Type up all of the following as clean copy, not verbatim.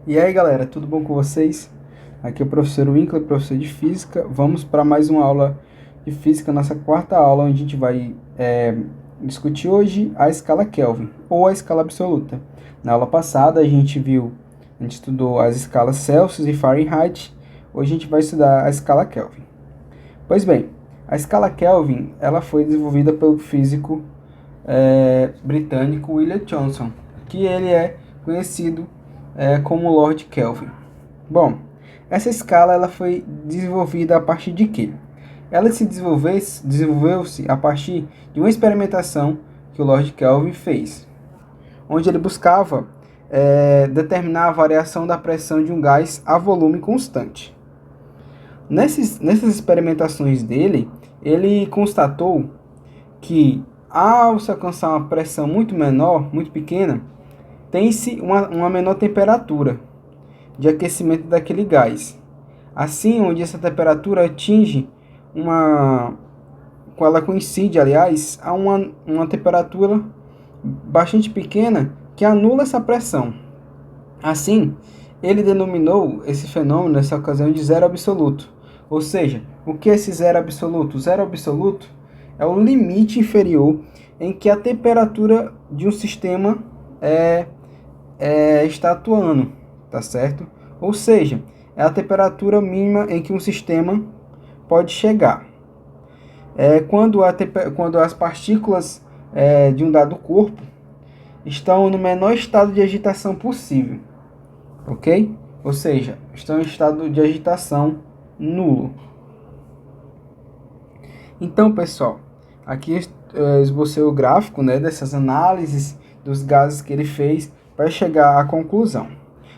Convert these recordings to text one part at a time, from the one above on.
E aí galera, tudo bom com vocês? Aqui é o professor Winkler, professor de Física. Vamos para mais uma aula de Física, nossa quarta aula, onde a gente vai discutir hoje a escala Kelvin, ou a escala absoluta. Na aula passada a gente estudou as escalas Celsius e Fahrenheit. Hoje a gente vai estudar a escala Kelvin. Pois bem, a escala Kelvin ela foi desenvolvida pelo físico britânico William Thomson, que ele é conhecido como Lord Kelvin. Bom, essa escala ela foi desenvolvida a partir de quê? Ela se desenvolveu-se a partir de uma experimentação que o Lord Kelvin fez, onde ele buscava determinar a variação da pressão de um gás a volume constante. Nessas experimentações dele, ele constatou que ao se alcançar uma pressão muito menor, muito pequena, tem-se uma menor temperatura de aquecimento daquele gás. Assim, onde essa temperatura atinge ela coincide, aliás, a uma temperatura bastante pequena que anula essa pressão. Assim, ele denominou esse fenômeno, nessa ocasião, de zero absoluto. Ou seja, o que é esse zero absoluto? O zero absoluto é o limite inferior em que a temperatura de um sistema está atuando, tá certo? Ou seja, é a temperatura mínima em que um sistema pode chegar. Quando as partículas de um dado corpo estão no menor estado de agitação possível, ok? Ou seja, estão em estado de agitação nulo. Então, pessoal, aqui eu esbocei o gráfico, dessas análises dos gases que ele fez para chegar à conclusão.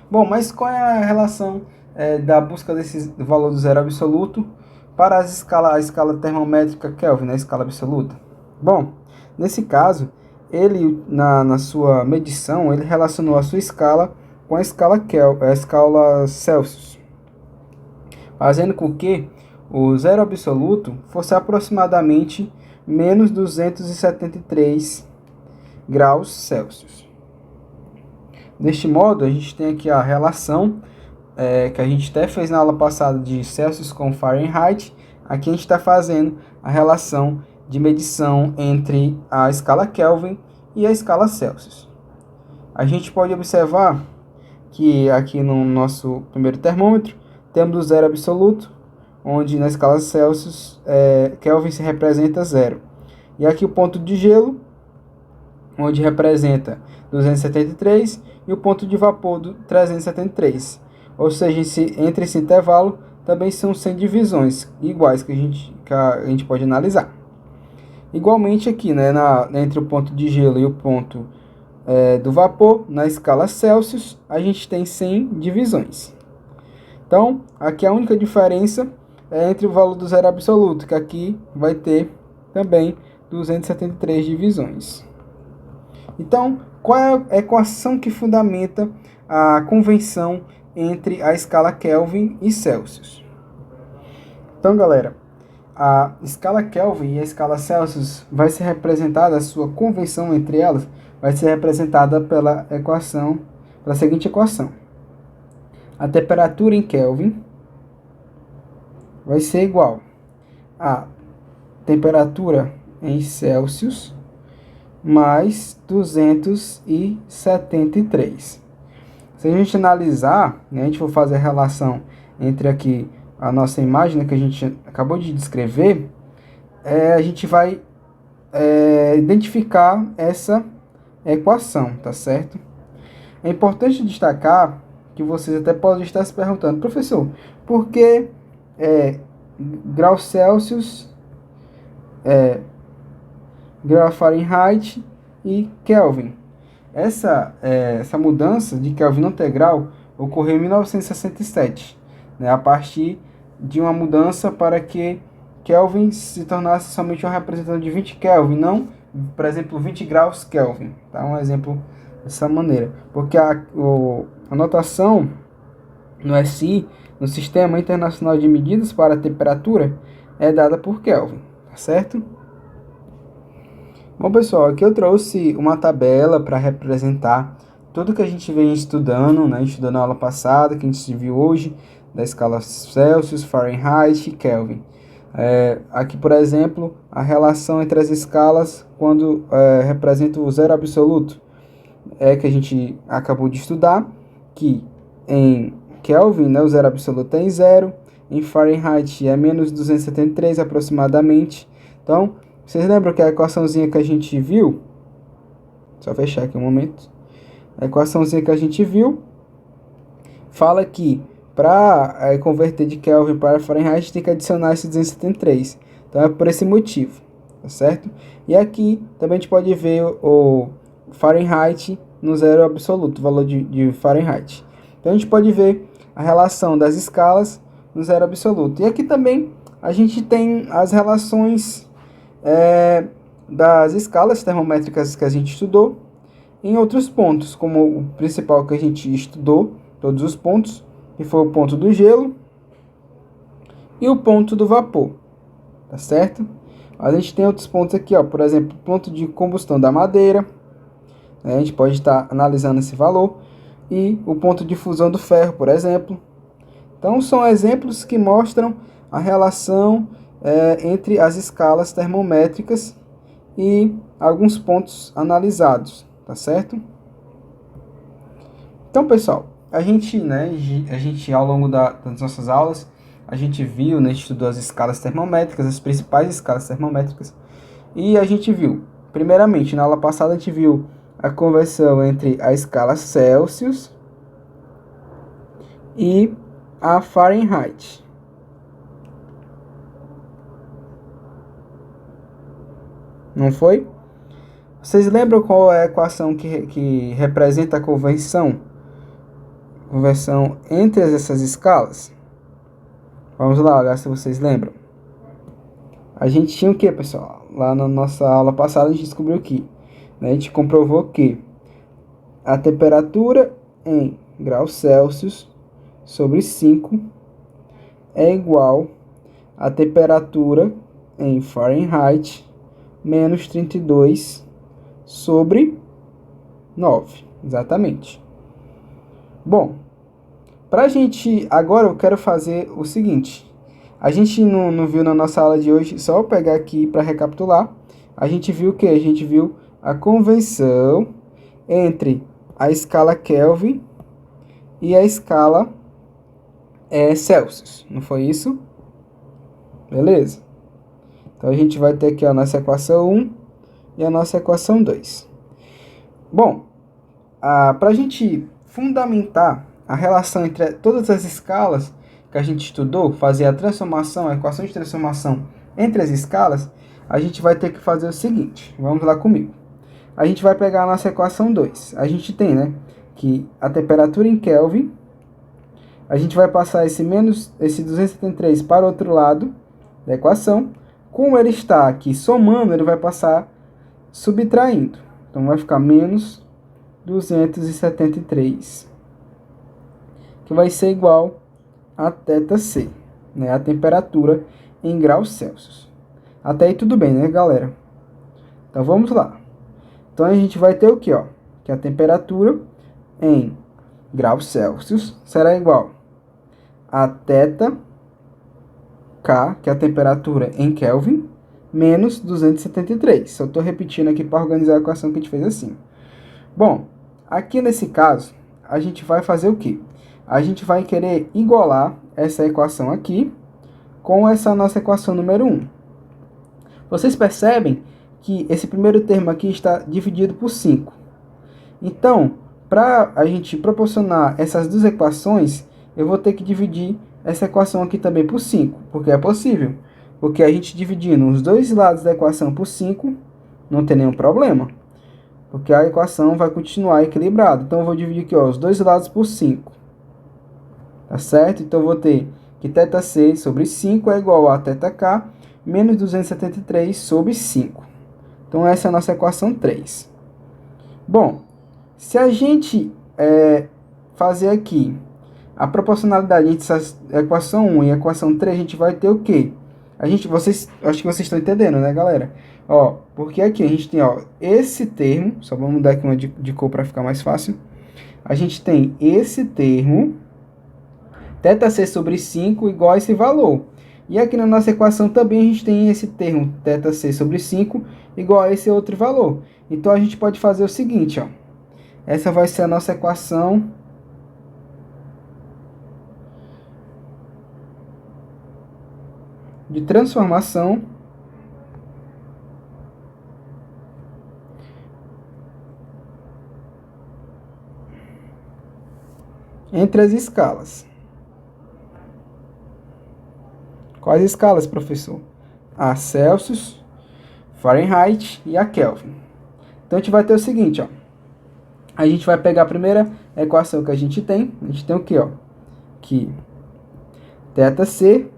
Bom, mas qual é a relação da busca desse valor do zero absoluto para a escala termométrica Kelvin, a escala absoluta? Bom, nesse caso, ele, na sua medição, ele relacionou a sua escala com a escala Celsius, fazendo com que o zero absoluto fosse aproximadamente menos 273 graus Celsius. Deste modo, a gente tem aqui a relação que a gente até fez na aula passada de Celsius com Fahrenheit. Aqui a gente está fazendo a relação de medição entre a escala Kelvin e a escala Celsius. A gente pode observar que aqui no nosso primeiro termômetro temos o zero absoluto, onde na escala Celsius Kelvin se representa 0. E aqui o ponto de gelo, onde representa 273, e o ponto de vapor do 373. Ou seja, entre esse intervalo também são 100 divisões iguais que a gente pode analisar. Igualmente aqui, entre o ponto de gelo e o ponto do vapor, na escala Celsius, a gente tem 100 divisões. Então, aqui a única diferença é entre o valor do zero absoluto, que aqui vai ter também 273 divisões. Então, qual é a equação que fundamenta a convenção entre a escala Kelvin e Celsius? Então, galera, a escala Kelvin e a escala Celsius vai ser representada, a sua convenção entre elas vai ser representada pela seguinte equação. A temperatura em Kelvin vai ser igual a temperatura em Celsius mais 273. Se a gente analisar, a gente for fazer a relação entre aqui a nossa imagem que a gente acabou de descrever, a gente vai identificar essa equação, tá certo? É importante destacar que vocês até podem estar se perguntando, professor, por que graus Celsius, grau Fahrenheit e Kelvin? Essa mudança de Kelvin integral ocorreu em 1967, a partir de uma mudança para que Kelvin se tornasse somente uma representação de 20 Kelvin, não, por exemplo, 20 graus Kelvin. Tá? Um exemplo dessa maneira. Porque a notação no SI, no Sistema Internacional de Medidas para a Temperatura, é dada por Kelvin, tá certo? Bom, pessoal, aqui eu trouxe uma tabela para representar tudo que a gente vem estudando, né? Estudando na aula passada, que a gente viu hoje, da escala Celsius, Fahrenheit e Kelvin. Aqui, por exemplo, a relação entre as escalas quando representa o zero absoluto, que a gente acabou de estudar, que em Kelvin, né, o zero absoluto é em zero, em Fahrenheit é menos 273 aproximadamente. Então, vocês lembram que a equaçãozinha que a gente viu, só fechar aqui um momento, a equaçãozinha que a gente viu fala que para converter de Kelvin para Fahrenheit tem que adicionar esse 273. Então é por esse motivo, tá certo? E aqui também a gente pode ver o Fahrenheit no zero absoluto, o valor de Fahrenheit. Então a gente pode ver a relação das escalas no zero absoluto. E aqui também a gente tem as relações das escalas termométricas que a gente estudou em outros pontos, como o principal que a gente estudou, todos os pontos, que foi o ponto do gelo e o ponto do vapor, tá certo? A gente tem outros pontos aqui, ó, por exemplo, ponto de combustão da madeira, né? A gente pode estar analisando esse valor, e o ponto de fusão do ferro, por exemplo. Então, são exemplos que mostram a relação entre as escalas termométricas e alguns pontos analisados, tá certo? Então, pessoal, a gente ao longo das nossas aulas, a gente viu, né, estudou as escalas termométricas, as principais escalas termométricas, e a gente viu, primeiramente, na aula passada, a gente viu a conversão entre a escala Celsius e a Fahrenheit. Não foi? Vocês lembram qual é a equação que representa a conversão entre essas escalas? Vamos lá, olhar se vocês lembram. A gente tinha o que, pessoal? Lá na nossa aula passada a gente descobriu que, né, a gente comprovou que a temperatura em graus Celsius sobre 5 é igual à temperatura em Fahrenheit menos 32 sobre 9. Exatamente. Bom, pra gente, agora eu quero fazer o seguinte. A gente não viu na nossa aula de hoje, só eu pegar aqui para recapitular. A gente viu o que? A gente viu a convenção entre a escala Kelvin e a escala Celsius. Não foi isso? Beleza? Então a gente vai ter aqui a nossa equação 1 e a nossa equação 2. Bom, para a gente fundamentar a relação entre todas as escalas que a gente estudou, fazer a transformação, a equação de transformação entre as escalas, a gente vai ter que fazer o seguinte. Vamos lá comigo. A gente vai pegar a nossa equação 2. A gente tem, né, que a temperatura em Kelvin, a gente vai passar esse 273 para o outro lado da equação. Como ele está aqui somando, ele vai passar subtraindo. Então vai ficar menos 273, que vai ser igual a θc, né, a temperatura em graus Celsius. Até aí tudo bem, né, galera? Então vamos lá. Então a gente vai ter o que, ó? Que a temperatura em graus Celsius será igual a θk, que é a temperatura em Kelvin, menos 273. Só estou repetindo aqui para organizar a equação que a gente fez assim. Bom, aqui nesse caso, a gente vai fazer o quê? A gente vai querer igualar essa equação aqui com essa nossa equação número 1. Vocês percebem que esse primeiro termo aqui está dividido por 5. Então, para a gente proporcionar essas duas equações, eu vou ter que dividir essa equação aqui também por 5, porque é possível. Porque a gente dividindo os dois lados da equação por 5, não tem nenhum problema. Porque a equação vai continuar equilibrada. Então, eu vou dividir aqui, ó, os dois lados por 5. Tá certo? Então, eu vou ter que θc sobre 5 é igual a θk menos 273 sobre 5. Então, essa é a nossa equação 3. Bom, se a gente fazer aqui a proporcionalidade entre essa equação 1 e a equação 3, a gente vai ter o quê? Acho que vocês estão entendendo, né, galera? Ó, porque aqui a gente tem, ó, esse termo, só vamos mudar aqui uma de cor para ficar mais fácil. A gente tem esse termo, θc sobre 5 igual a esse valor. E aqui na nossa equação também a gente tem esse termo, θc sobre 5 igual a esse outro valor. Então a gente pode fazer o seguinte, ó. Essa vai ser a nossa equação de transformação entre as escalas. Quais escalas, professor? A Celsius, Fahrenheit e a Kelvin. Então a gente vai ter o seguinte, ó. A gente vai pegar a primeira equação que a gente tem. A gente tem o que, ó? Que θc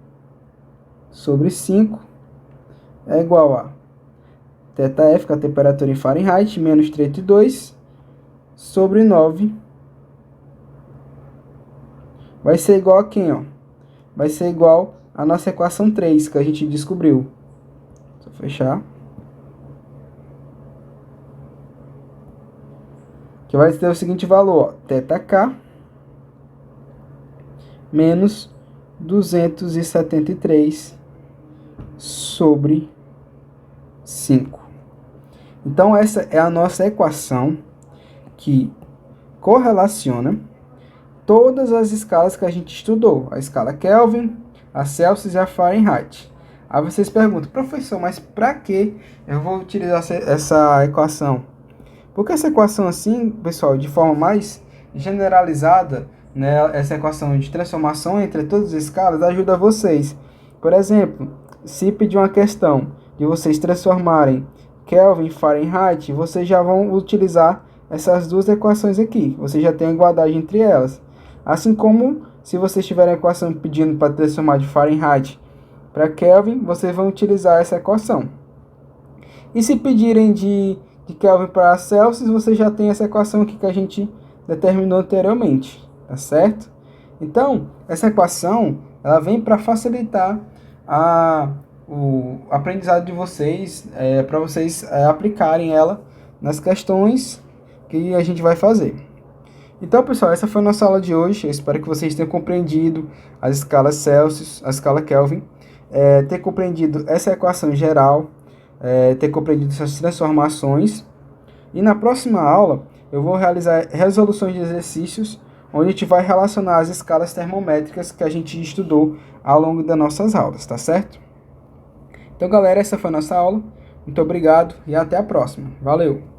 sobre 5 é igual a θf, que é a temperatura em Fahrenheit, menos 32 sobre 9. Vai ser igual a quem, ó? Vai ser igual a nossa equação 3, que a gente descobriu. Só fechar. Que vai ter o seguinte valor, ó. θk menos 273 sobre 5. Então, essa é a nossa equação que correlaciona todas as escalas que a gente estudou. A escala Kelvin, a Celsius e a Fahrenheit. Aí vocês perguntam, professor, mas para que eu vou utilizar essa equação? Porque essa equação assim, pessoal, de forma mais generalizada, né, essa equação de transformação entre todas as escalas ajuda vocês. Por exemplo, se pedir uma questão de vocês transformarem Kelvin e Fahrenheit, vocês já vão utilizar essas duas equações aqui. Vocês já têm a igualdade entre elas. Assim como, se vocês tiverem a equação pedindo para transformar de Fahrenheit para Kelvin, vocês vão utilizar essa equação. E se pedirem de Kelvin para Celsius, você já tem essa equação aqui que a gente determinou anteriormente, tá certo? Então, essa equação, ela vem para facilitar o aprendizado de vocês, para vocês aplicarem ela nas questões que a gente vai fazer. Então, pessoal, essa foi a nossa aula de hoje. Eu espero que vocês tenham compreendido as escalas Celsius, a escala Kelvin, ter compreendido essa equação geral, ter compreendido essas transformações. E na próxima aula, eu vou realizar resoluções de exercícios, onde a gente vai relacionar as escalas termométricas que a gente estudou ao longo das nossas aulas, tá certo? Então, galera, essa foi a nossa aula. Muito obrigado e até a próxima. Valeu!